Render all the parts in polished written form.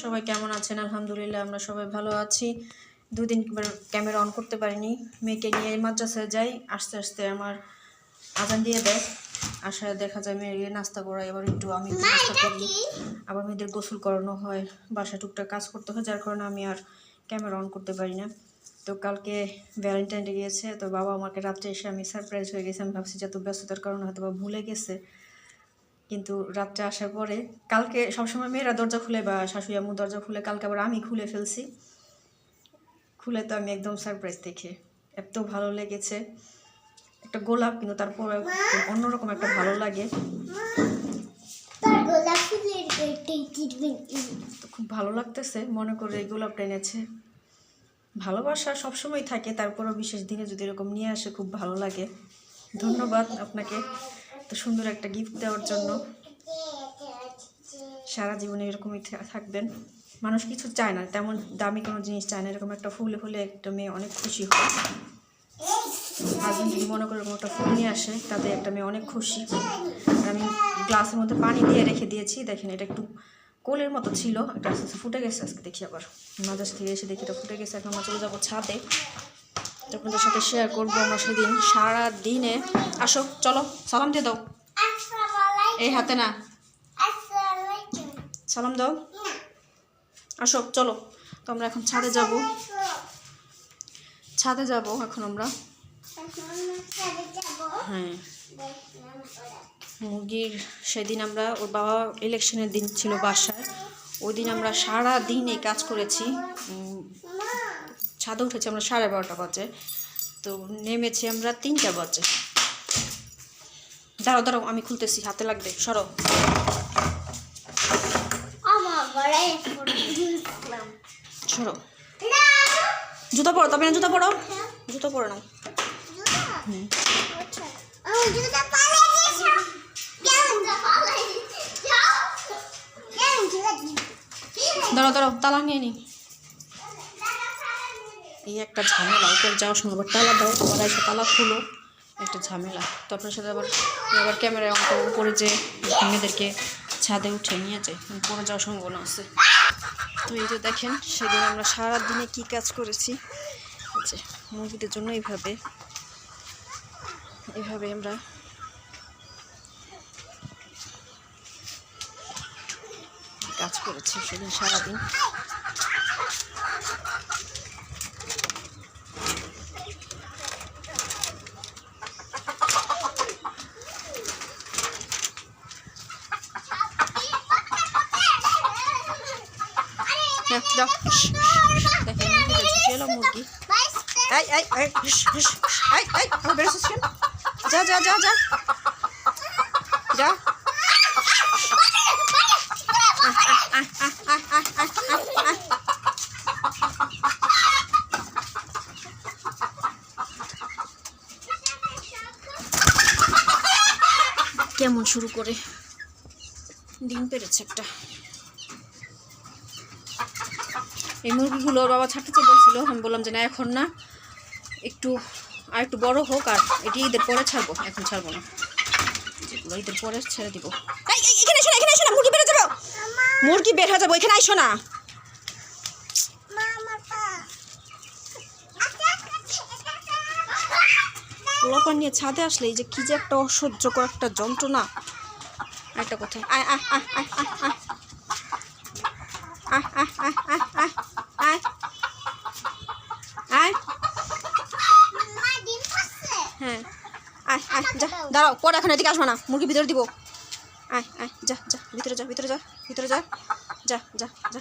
সবাই কেমন আছেন? আলহামদুলিল্লাহ আমরা সবাই ভালো আছি। দুদিন ক্যামেরা অন করতে পারিনি। মেয়েকে নিয়ে মাদ্রাসায় যাই, আস্তে আস্তে আমার আজান দিয়ে দেয়। আসায় দেখা যায় মেয়ে নাস্তা করাই, আবার একটু আমি নাস্তা করি, আবার মেয়েদের গোসল করানো হয়, বাসায় টুকটাক কাজ করতে হয়, যার কারণে আমি আর ক্যামেরা অন করতে পারি না। তো কালকে ভ্যালেন্টাইন ডে গিয়েছে, তো বাবা আমাকে রাত্রে এসে আমি সারপ্রাইজ হয়ে গেছি। আমি ভাবছি যে এত ব্যস্ততার কারণে হয়তো বা ভুলে গেছে, কিন্তু রাত্রে আসার পরে কালকে সবসময় মেয়েরা দরজা খুলে বা শাশুড়ি আম্মু দরজা খুলে, কালকে আবার আমি খুলে ফেলছি। খুলে তো আমি একদম সারপ্রাইজ দেখে এত ভালো লেগেছে। একটা গোলাপ, কিন্তু তারপরে অন্যরকম একটা ভালো লাগে। তো খুব ভালো লাগতেছে, মনে করে এই গোলাপটা এনেছে। ভালোবাসা সবসময় থাকে, তারপরও বিশেষ দিনে যদি এরকম নিয়ে আসে খুব ভালো লাগে। ধন্যবাদ আপনাকে এত সুন্দর একটা গিফট দেওয়ার জন্য। সারা জীবনে এরকমই থাকবেন। মানুষ কিছু চায় না, তেমন দামি কোনো জিনিস চায় না, এরকম একটা ফুলে ফুলে একটা মেয়ে অনেক খুশি হয়। হাজবেন্ড যদি মনে করে এরকম একটা ফুল নিয়ে আসে, তাতে একটা মেয়ে অনেক খুশি। আর আমি গ্লাসের মধ্যে পানি দিয়ে রেখে দিয়েছি, দেখেন এটা একটু কোলের মতো ছিল, এটা আস্তে আস্তে ফুটে গেছে। আজকে দেখি আবার মাঝে থেকে এসে দেখি এটা ফুটে গেছে। এখন আমরা চলে যাবো ছাদে, আপনাদের সাথে শেয়ার করবো আমরা সেদিন সারা দিনে। আসো চলো, সালাম দিয়ে দাও। এই হাতে না, সালাম দাও। আসো চলো, তো আমরা এখন ছাদে যাব। এখন আমরা। হ্যাঁ, মুরগির সেদিন আমরা, ওর বাবা ইলেকশনের দিন ছিল বাসায়, ওই দিন আমরা সারা দিন এই কাজ করেছি। ছাদে উঠেছি আমরা 12:30 বাজে, তো নেমেছি আমরা 3টা বাজে। দাঁড়াও দাঁড়াও, আমি খুলতেছি, হাতে লাগবে, সরো। সরো, জুতো পরো, তবে না জুতো পরো, জুতো পরো না। দাঁড়াও দাঁড়াও, তালা নিয়ে নি। এই একটা ঝামেলা, উপরে যাওয়ার সময় আবার তালা দাও, আবার এসে তালা খুলো, একটা ঝামেলা। তো আপনার সাথে আবার ক্যামেরায় অঙ্ক উপরে যে মেয়েদেরকে ছাদে উঠে নিয়ে যায়, পরে যাওয়ার সম্ভাবনা আছে। তো এই যে দেখেন সেদিন আমরা সারা দিনে কি কাজ করেছি। আচ্ছা, মুরগিদের জন্য এইভাবে আমরা কাজ করেছি সেদিন সারাদিন। মুরগি যা যা যা যা যা। কেমন শুরু করে ডিম পেরেছে একটা। এই মুরগিগুলো ওর বাবা ছাড়তে বলছিল, আমি বললাম যে না এখন না, আর একটু বড় হোক, আর এটি ঈদের পরে ছাড়বো, এখন ছাড়বো না, যেগুলো ঈদের পরে ছেড়ে দিব। এখানে এসো না, মুরগি বের হয়ে যাবো, মুরগি বের হয়ে যাবো, এখানে আইসো না। পোলাপান নিয়ে ছাদে আসলে এই যে কি যে একটা অসহ্যকর একটা যন্ত্রণা। একটা কথা, আয় আয় আয় আয় আয় আয় আয় আয় আয় আয় আয় আয়। হ্যাঁ আয় আয়, যা দাঁড়াও, পরে এখন এদিকে আসবো না, মুরগি ভিতরে দিব। আয় আয়, যা যা ভিতরে যা, ভিতরে যা, ভিতরে যা, যা যা যা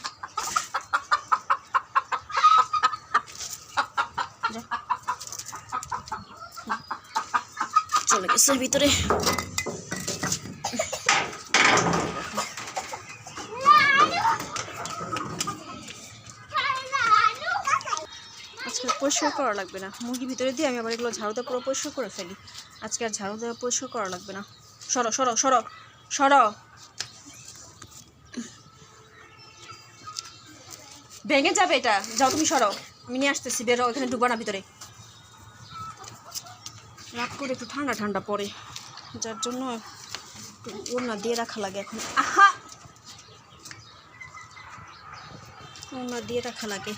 যা। চলে গেছে ভিতরে। আজকে পরিষ্কার করা লাগবে না, মুরগি ভিতরে দিয়ে আমি আবার এগুলো ঝাড়ু দিয়ে পুরো পরিষ্কার করে ফেলি। আজকে আর ঝাড়ু দেওয়া পরিষ্কার করা লাগবে না। সরো সরো সরো সরো, ভেঙে যাবে এটা, যাও তুমি সরো, আমি নিয়ে আসতেছি, বেরো, এখানে ঢুকবো না ভিতরে। রাত করে একটু ঠান্ডা ঠান্ডা পড়ে, যার জন্য ওড়না দিয়ে রাখা লাগে এখন। আহা, ওনা দিয়ে রাখা লাগে।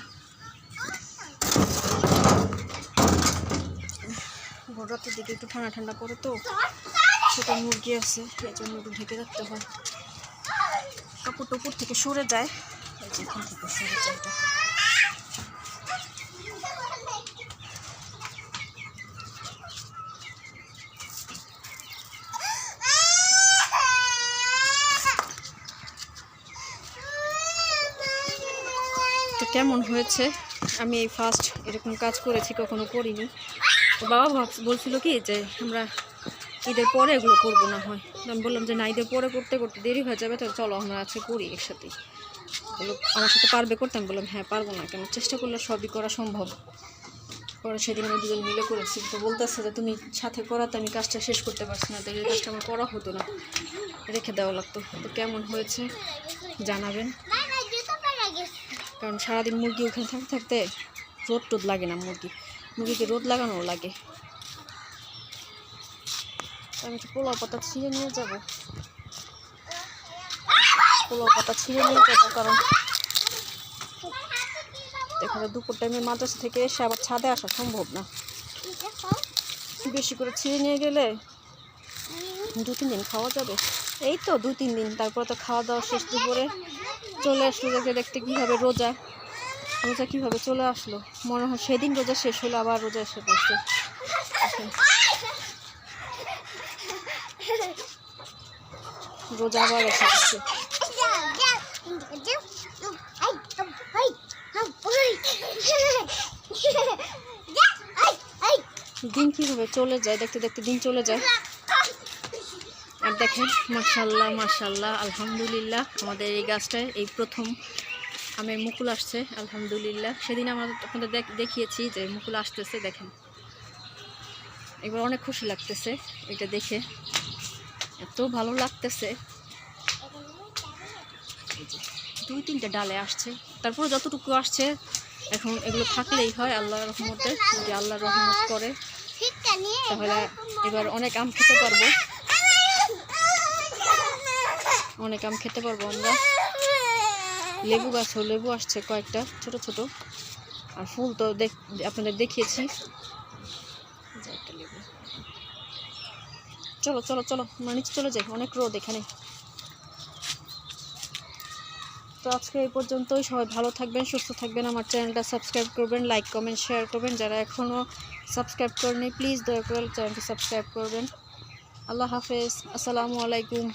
ভোর রাতের দিকে একটু ঠান্ডা ঠান্ডা পড়ে তো, ছোটো মুরগি আছে, এই জন্য একটু ঢেকে রাখতে হয়। কাপড় টুপুর থেকে সরে যায়, এই যে এখান থেকে সরে যায় এটা। তো কেমন হয়েছে, আমি এই ফার্স্ট এরকম কাজ করেছি, কখনো করিনি। তো বাবা বলছিল কি যে আমরা ঈদের পরে এগুলো করবো না হয়। আমি বললাম যে না, ঈদের পরে করতে করতে দেরি হয়ে যাবে, তো চলো আমরা আজকে করি একসাথে। বললো আমার সাথে পারবে করতে? আমি বললাম হ্যাঁ পারবো না কেন, চেষ্টা করলে সবই করা সম্ভব। পরে সেদিন আমরা দুজন মিলে করেছি। তো বলতেছে যে তুমি সাথে করাতে আমি কাজটা শেষ করতে পারছি না, তাই এই কাজটা আমার করা হতো না, রেখে দেওয়া লাগতো। তো কেমন হয়েছে জানাবেন, কারণ সারাদিন মুরগি ওখানে থাকতে থাকতে রোদ টোদ লাগে না, মুরগিকে রোদ লাগানোও লাগে। আমি একটু পোলাও পাতা ছিঁড়ে নিয়ে যাব, কারণ এখানে দুপুর টাইমে মাদ্রাসা থেকে এসে আবার ছাদে আসা সম্ভব না। বেশি করে ছিঁড়ে নিয়ে গেলে 2-3 দিন খাওয়া যাবে। এই তো 2-3 দিন, তারপরে তো খাওয়া দাওয়া শেষ। দুপুরে চলে আসলো, দেখতে দেখতে কীভাবে রোজা কীভাবে চলে আসলো। মনে হয় সেদিন রোজা শেষ হলো, আবার রোজা এসে পড়ছে। রোজা আবার এসে পড়ছে। দিন কীভাবে চলে যায়, দেখতে দেখতে দিন চলে যায়। আর দেখেন মাশাআল্লাহ মাশাআল্লাহ আলহামদুলিল্লাহ, আমাদের এই গাছটায় এই প্রথম আমের মুকুল আসছে আলহামদুলিল্লাহ। সেদিন আমরা আপনাদের দেখিয়েছি যে মুকুল আসতেছে, দেখেন এবার অনেক খুশি লাগতেছে এটা দেখে, এত ভালো লাগতেছে। 2-3টে ডালে আসছে, তারপরে যতটুকু আসছে এখন এগুলো থাকলেই হয় আল্লাহর রহমতে। যদি আল্লাহর রহমত করে তাহলে এবার অনেক আম খেতে পারবো, আমরা। লেবু গাছও লেবু আসছে কয়েকটা ছোট ছোট, আর ফুল তো আপনাদের দেখিয়েছি। একটা লেবু। চলো চলো চলো আমরা নিচে চলে যাই, অনেক রোদ এখানে। তো আজকে এই পর্যন্তই, সবাই ভালো থাকবেন, সুস্থ থাকবেন। আমার চ্যানেলটা সাবস্ক্রাইব করবেন, লাইক কমেন্ট শেয়ার করবেন। যারা এখনও সাবস্ক্রাইব করেনি প্লিজ দয়া করে চ্যানেলটি সাবস্ক্রাইব করবেন। আল্লাহ হাফেজ, আসসালামু আলাইকুম।